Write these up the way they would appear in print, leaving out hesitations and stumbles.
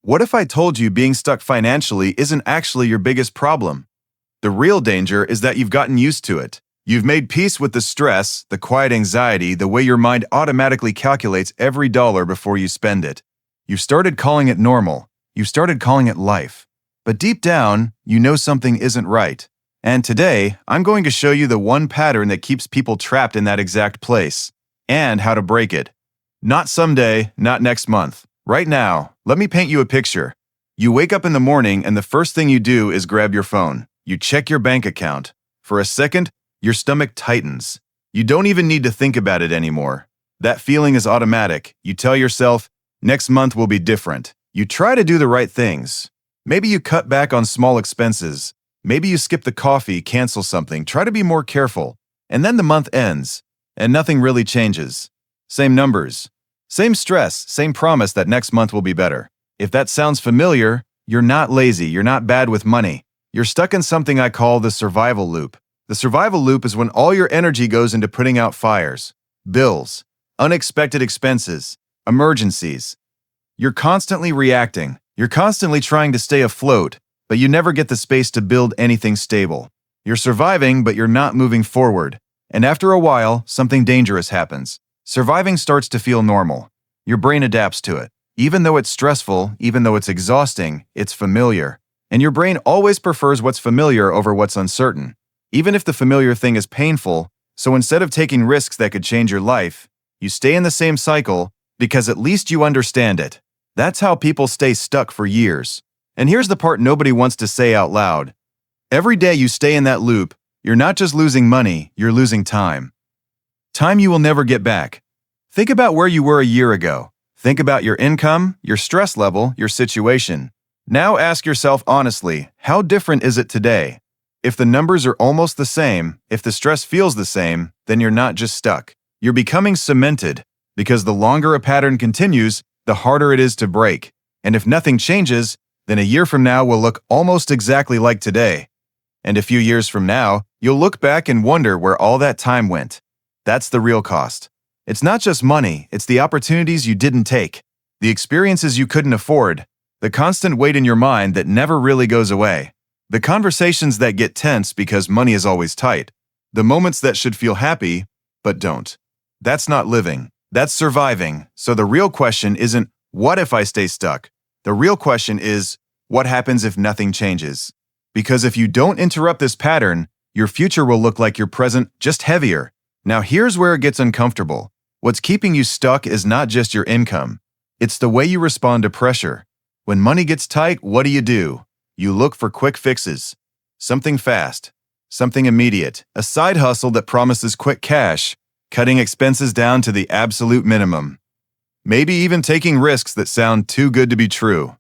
What if I told you being stuck financially isn't actually your biggest problem? The real danger is that you've gotten used to it. You've made peace with the stress, the quiet anxiety, the way your mind automatically calculates every dollar before you spend it. You've started calling it normal. You've started calling it life. But deep down, you know something isn't right. And today, I'm going to show you the one pattern that keeps people trapped in that exact place, and how to break it. Not someday, not next month. Right now, let me paint you a picture. You wake up in the morning and the first thing you do is grab your phone. You check your bank account. For a second, your stomach tightens. You don't even need to think about it anymore. That feeling is automatic. You tell yourself, next month will be different. You try to do the right things. Maybe you cut back on small expenses. Maybe you skip the coffee, cancel something, try to be more careful. And then the month ends, and nothing really changes. Same numbers. Same stress, same promise that next month will be better. If that sounds familiar, you're not lazy, you're not bad with money. You're stuck in something I call the survival loop. The survival loop is when all your energy goes into putting out fires, bills, unexpected expenses, emergencies. You're constantly reacting. You're constantly trying to stay afloat, but you never get the space to build anything stable. You're surviving, but you're not moving forward. And after a while, something dangerous happens. Surviving starts to feel normal. Your brain adapts to it. Even though it's stressful, even though it's exhausting, it's familiar. And your brain always prefers what's familiar over what's uncertain, even if the familiar thing is painful. So instead of taking risks that could change your life, you stay in the same cycle because at least you understand it. That's how people stay stuck for years. And here's the part nobody wants to say out loud. Every day you stay in that loop, you're not just losing money, you're losing time. Time you will never get back. Think about where you were a year ago. Think about your income, your stress level, your situation. Now ask yourself honestly, how different is it today? If the numbers are almost the same, if the stress feels the same, then you're not just stuck. You're becoming cemented, because the longer a pattern continues, the harder it is to break. And if nothing changes, then a year from now will look almost exactly like today. And a few years from now, you'll look back and wonder where all that time went. That's the real cost. It's not just money, it's the opportunities you didn't take, the experiences you couldn't afford, the constant weight in your mind that never really goes away, the conversations that get tense because money is always tight, the moments that should feel happy, but don't. That's not living. That's surviving. So the real question isn't, what if I stay stuck? The real question is, what happens if nothing changes? Because if you don't interrupt this pattern, your future will look like your present, just heavier. Now here's where it gets uncomfortable. What's keeping you stuck is not just your income. It's the way you respond to pressure. When money gets tight, what do? You look for quick fixes. Something fast. Something immediate. A side hustle that promises quick cash. Cutting expenses down to the absolute minimum. Maybe even taking risks that sound too good to be true.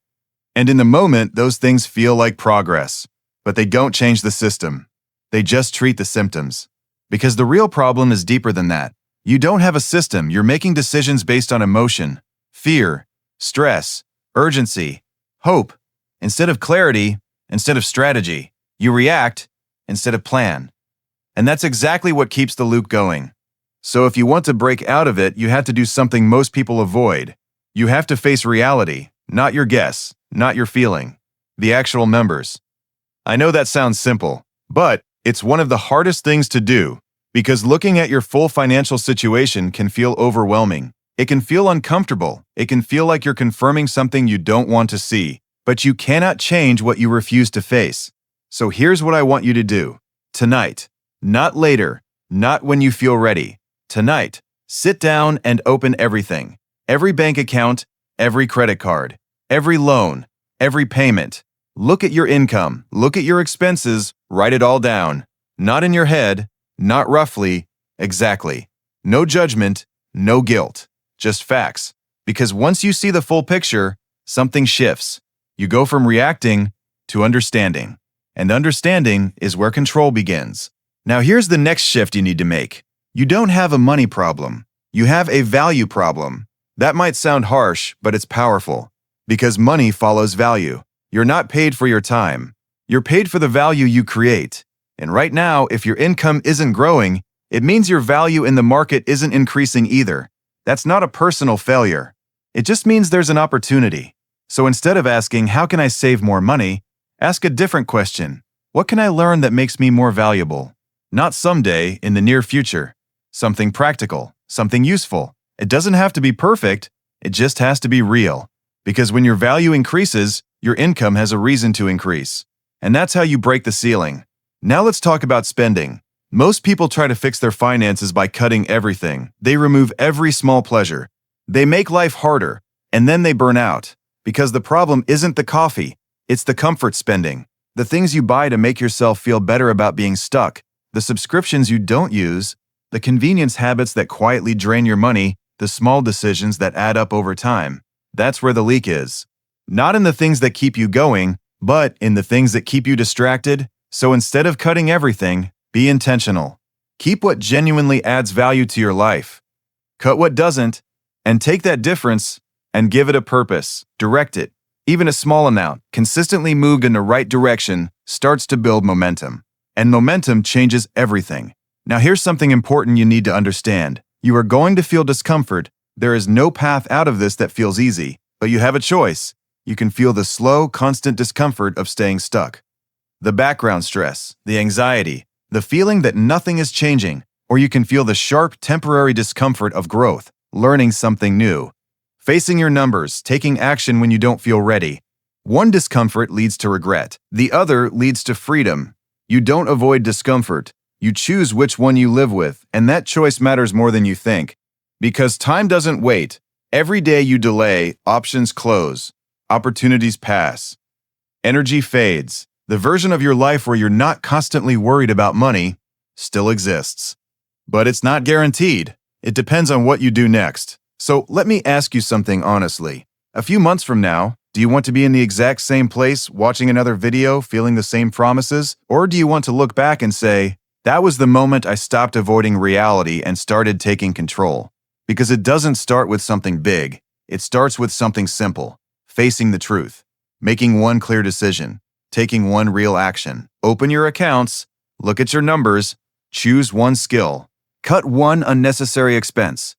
And in the moment, those things feel like progress. But they don't change the system. They just treat the symptoms. Because the real problem is deeper than that. You don't have a system, you're making decisions based on emotion, fear, stress, urgency, hope. Instead of clarity, instead of strategy, you react instead of plan. And that's exactly what keeps the loop going. So if you want to break out of it, you have to do something most people avoid. You have to face reality, not your guess, not your feeling, the actual numbers. I know that sounds simple, but it's one of the hardest things to do. Because looking at your full financial situation can feel overwhelming. It can feel uncomfortable. It can feel like you're confirming something you don't want to see. But you cannot change what you refuse to face. So here's what I want you to do. Tonight. Not later. Not when you feel ready. Tonight. Sit down and open everything. Every bank account, every credit card, every loan, every payment. Look at your income. Look at your expenses. Write it all down. Not in your head. Not roughly, exactly. No judgment, no guilt, just facts. Because once you see the full picture, something shifts. You go from reacting to understanding. And understanding is where control begins. Now here's the next shift you need to make. You don't have a money problem. You have a value problem. That might sound harsh, but it's powerful. Because money follows value. You're not paid for your time. You're paid for the value you create. And right now, if your income isn't growing, it means your value in the market isn't increasing either. That's not a personal failure. It just means there's an opportunity. So instead of asking, how can I save more money? Ask a different question. What can I learn that makes me more valuable? Not someday, in the near future. Something practical, something useful. It doesn't have to be perfect, it just has to be real. Because when your value increases, your income has a reason to increase. And that's how you break the ceiling. Now let's talk about spending. Most people try to fix their finances by cutting everything. They remove every small pleasure. They make life harder, and then they burn out. Because the problem isn't the coffee, it's the comfort spending. The things you buy to make yourself feel better about being stuck, the subscriptions you don't use, the convenience habits that quietly drain your money, the small decisions that add up over time. That's where the leak is. Not in the things that keep you going, but in the things that keep you distracted. So instead of cutting everything, be intentional. Keep what genuinely adds value to your life. Cut what doesn't, and take that difference and give it a purpose. Direct it. Even a small amount, consistently moved in the right direction, starts to build momentum. And momentum changes everything. Now here's something important you need to understand. You are going to feel discomfort. There is no path out of this that feels easy, but you have a choice. You can feel the slow, constant discomfort of staying stuck. The background stress, the anxiety, the feeling that nothing is changing, or you can feel the sharp, temporary discomfort of growth, learning something new. Facing your numbers, taking action when you don't feel ready. One discomfort leads to regret. The other leads to freedom. You don't avoid discomfort. You choose which one you live with, and that choice matters more than you think. Because time doesn't wait. Every day you delay, options close. Opportunities pass. Energy fades. The version of your life where you're not constantly worried about money still exists. But it's not guaranteed. It depends on what you do next. So let me ask you something honestly. A few months from now, do you want to be in the exact same place, watching another video, feeling the same promises? Or do you want to look back and say, that was the moment I stopped avoiding reality and started taking control? Because it doesn't start with something big. It starts with something simple. Facing the truth. Making one clear decision. Taking one real action. Open your accounts. Look at your numbers. Choose one skill. Cut one unnecessary expense.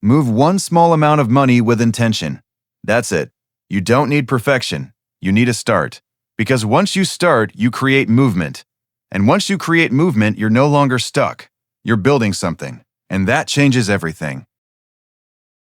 Move one small amount of money with intention. That's it. You don't need perfection. You need a start. Because once you start, you create movement. And once you create movement, you're no longer stuck. You're building something. And that changes everything.